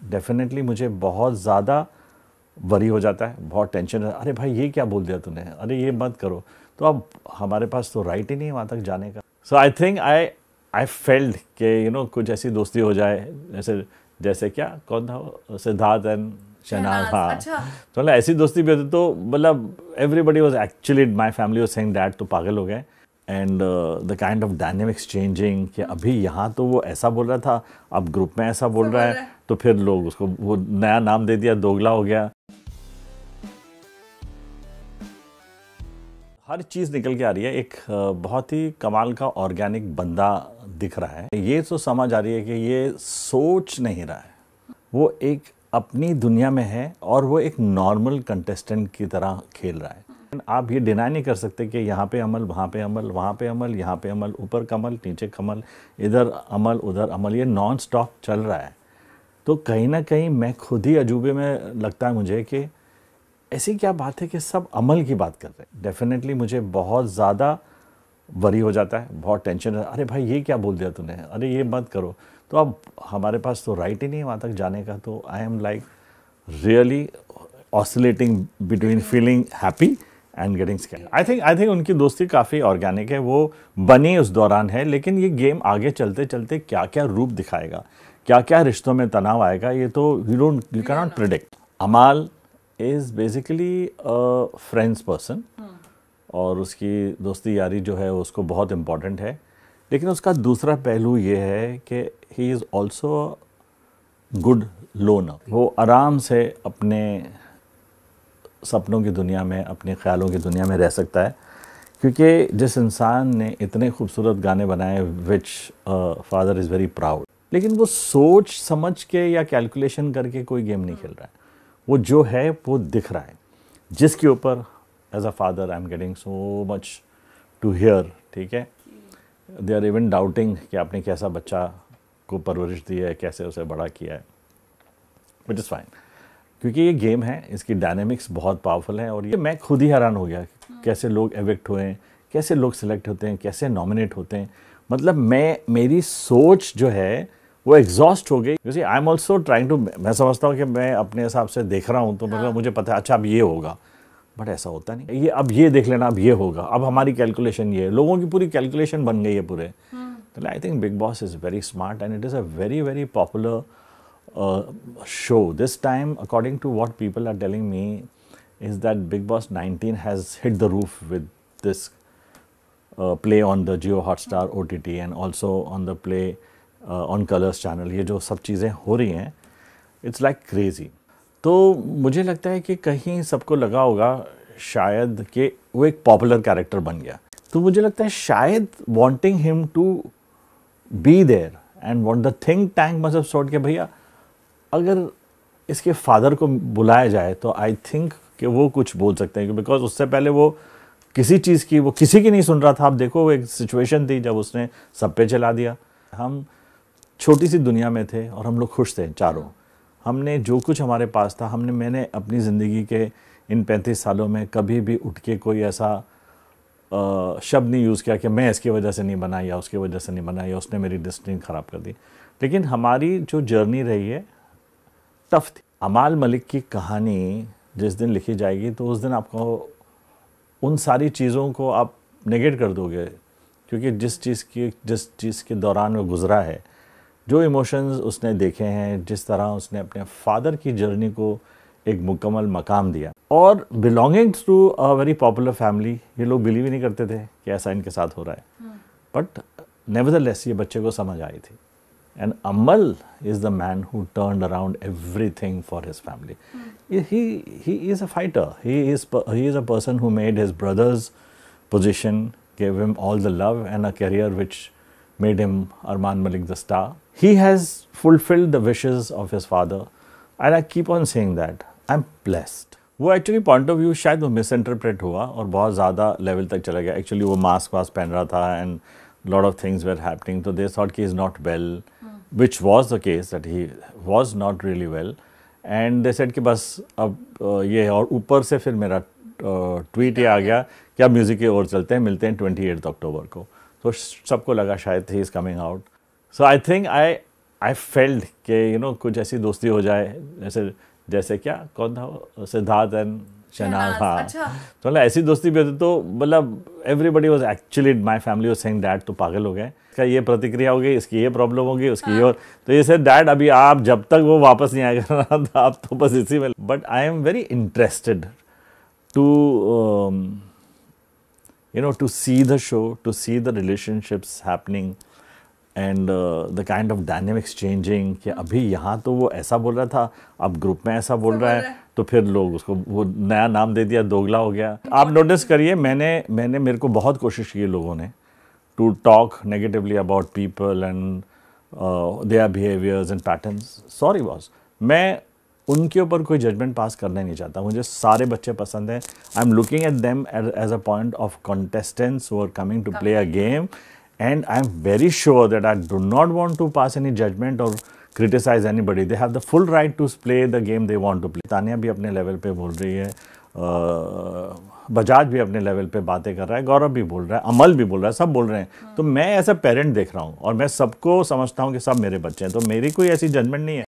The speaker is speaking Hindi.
डेफिनेटली मुझे बहुत ज़्यादा वरी हो जाता है, बहुत टेंशन है, अरे भाई ये क्या बोल दिया तूने, अरे ये मत करो। तो अब हमारे पास तो राइट ही नहीं है वहाँ तक जाने का। सो आई थिंक आई फेल्ड कि कुछ ऐसी दोस्ती हो जाए जैसे जैसे क्या कौन था वो, सिद्धार्थ एंड शहनाज। शहनाज, हाँ, अच्छा। तो मतलब ऐसी दोस्ती भी होती तो मतलब everybody was actually my family was saying that तो पागल हो गए। And the kind of dynamics changing कि अभी यहाँ तो वो ऐसा बोल रहा था, अब ग्रुप में ऐसा बोल सब रहा बोल है, रहा है। तो फिर लोग उसको वो नया नाम दे दिया, दोगला हो गया। हर चीज़ निकल के आ रही है, एक बहुत ही कमाल का ऑर्गेनिक बंदा दिख रहा है। ये तो समझ आ रही है कि ये सोच नहीं रहा है, वो एक अपनी दुनिया में है और वो एक नॉर्मल कंटेस्टेंट की तरह खेल रहा है। आप ये डिनाई नहीं कर सकते कि यहाँ पे अमल, वहाँ पे अमल, वहाँ पे अमल, यहाँ पे अमल, ऊपर कमल नीचे कमल, इधर अमल उधर अमल, ये नॉन स्टॉप चल रहा है। तो कहीं ना कहीं मैं खुद ही अजूबे में लगता है मुझे कि ऐसी क्या बात है कि सब अमल की बात कर रहे हैं। डेफिनेटली मुझे बहुत ज़्यादा वरी हो जाता है, बहुत टेंशन है, अरे भाई ये क्या बोल दिया तूने, अरे ये मत करो। तो अब हमारे पास तो राइट ही नहीं है वहाँ तक जाने का। तो I am like really oscillating between feeling happy and getting scared. I think उनकी दोस्ती काफ़ी ऑर्गेनिक है, वो बनी उस दौरान है, लेकिन ये गेम आगे चलते चलते क्या क्या रूप दिखाएगा, क्या क्या रिश्तों में तनाव आएगा, ये तो यू कैन नॉट प्रिडिक्ट। अमाल is basically a friends person और उसकी दोस्ती यारी जो है उसको बहुत इम्पॉर्टेंट है। लेकिन उसका दूसरा पहलू ये है कि he is also good loner. वो आराम से अपने सपनों की दुनिया में, अपने ख्यालों की दुनिया में रह सकता है, क्योंकि जिस इंसान ने इतने खूबसूरत गाने बनाए विच फादर इज़ वेरी प्राउड, लेकिन वो सोच समझ के या कैलकुलेशन करके कोई गेम नहीं खेल रहा है। वो जो है वो दिख रहा है, जिसके ऊपर as a father I am getting so much to hear. ठीक है, दे आर इवन डाउटिंग कि आपने कैसा बच्चा को परवरिश दी है, कैसे उसे बड़ा किया है, विच इज़ फाइन, क्योंकि ये गेम है, इसकी डायनेमिक्स बहुत पावरफुल है। और ये मैं खुद ही हैरान हो गया कैसे लोग एविक्ट हुए हैं, कैसे लोग सिलेक्ट होते हैं, कैसे नॉमिनेट होते हैं। मतलब मेरी सोच जो है वो एग्जॉस्ट हो गई। जैसे I am also trying to, मैं समझता हूँ कि मैं अपने हिसाब से देख रहा हूँ तो मतलब मुझे पता है अच्छा अब ये होगा, बट ऐसा होता नहीं। ये अब ये देख लेना, अब ये होगा, अब हमारी कैलकुलेशन ये है, लोगों की पूरी कैलकुलेशन बन गई है पूरे। तो I think big boss is very smart and it is a very very popular show. This time, according to what people are telling me, is that Big Boss 19 has hit the roof with this play on the Jio Hotstar OTT and also on the play on Colors channel. ये जो सब चीज़ें हो रही हैं, it's like crazy. तो मुझे लगता है कि कहीं सबको लगा होगा शायद कि वो एक पॉपुलर कैरेक्टर बन गया। तो मुझे लगता है शायद wanting him to be there and want the think tank must have thought कि भैया अगर इसके फादर को बुलाया जाए तो आई थिंक कि वो कुछ बोल सकते हैं, बिकॉज उससे पहले वो किसी चीज़ की, वो किसी की नहीं सुन रहा था। आप देखो वो एक सिचुएशन थी जब उसने सब पे चला दिया। हम छोटी सी दुनिया में थे और हम लोग खुश थे चारों। हमने जो कुछ हमारे पास था, मैंने अपनी ज़िंदगी के इन 35 सालों में कभी भी उठ के कोई ऐसा शब्द नहीं यूज़ किया कि मैं इसकी वजह से नहीं बना या उसकी वजह से नहीं बना या उसने मेरी डेस्टिनी ख़राब कर दी। लेकिन हमारी जो जर्नी रही है टफ थी। अमाल मलिक की कहानी जिस दिन लिखी जाएगी तो उस दिन आपको उन सारी चीज़ों को आप नेगेट कर दोगे, क्योंकि जिस चीज़ के दौरान वो गुजरा है, जो इमोशंस उसने देखे हैं, जिस तरह उसने अपने फादर की जर्नी को एक मुकम्मल मकाम दिया, और belonging to a very popular family, ये लोग बिलीव ही नहीं करते थे कि ऐसा इनके साथ हो रहा है, बट नेवरदलेस ये बच्चे को समझ आई थी। And Amal is the man who turned around everything for his family. He is a fighter. He is a person who made his brother's position, gave him all the love and a career which made him Arman Malik the star. He has fulfilled the wishes of his father, and I keep on saying that I'm blessed. वो एक्चुअली पॉइंट ऑफ व्यू शायद वो मिसइंटरप्रेट हुआ और बहुत ज़्यादा लेवल तक चला गया। एक्चुअली वो मास्क पहन रहा था and lot of things were happening, so they thought he is not well, which was the case, that he was not really well, and they said कि बस अब ये है। और ऊपर से फिर मेरा ट्वीट ये आ गया कि अब म्यूज़िक की ओर चलते हैं, मिलते हैं 28 अक्टूबर को। तो सबको लगा शायद he is coming out. So I think I failed कि कुछ ऐसी दोस्ती हो जाए जैसे जैसे क्या कौन था वो? सिद्धार्थ एंड शहनाज। हाँ, अच्छा। तो मतलब ऐसी दोस्ती भी होती तो मतलब everybody was actually my family was saying dad तो पागल हो गए, इसका ये प्रतिक्रिया होगी, इसकी ये प्रॉब्लम होगी, उसकी ये। और तो ये सर डैड अभी आप जब तक वो वापस नहीं आएगा ना तो आप तो बस इसी में। But I am very interested to to see the show, to see the relationships happening and the kind of dynamics changing कि अभी यहाँ तो वो ऐसा बोल रहा था, अब ग्रुप में ऐसा बोल रहा है, तो फिर लोग उसको वो नया नाम दे दिया, दोगला हो गया। आप नोटिस करिए, मेरे को बहुत कोशिश की लोगों ने to talk negatively about people and their behaviours and patterns. Sorry boss, मैं उनके ऊपर कोई जजमेंट पास करना ही नहीं चाहता। मुझे सारे बच्चे पसंद हैं। I am looking at them as a point of contestants who are coming to play a game, and I am very sure that I do not want to pass any judgement और criticise anybody. They have the full right to play the game they want to play. Tania भी अपने लेवल पे बोल रही है, बजाज भी अपने लेवल पे बातें कर रहा है, गौरव भी बोल रहा है, अमल भी बोल रहा है, सब बोल रहे हैं। तो मैं एज अ पेरेंट देख रहा हूँ और मैं सबको समझता हूँ कि सब मेरे बच्चे हैं, तो मेरी कोई ऐसी जजमेंट नहीं है।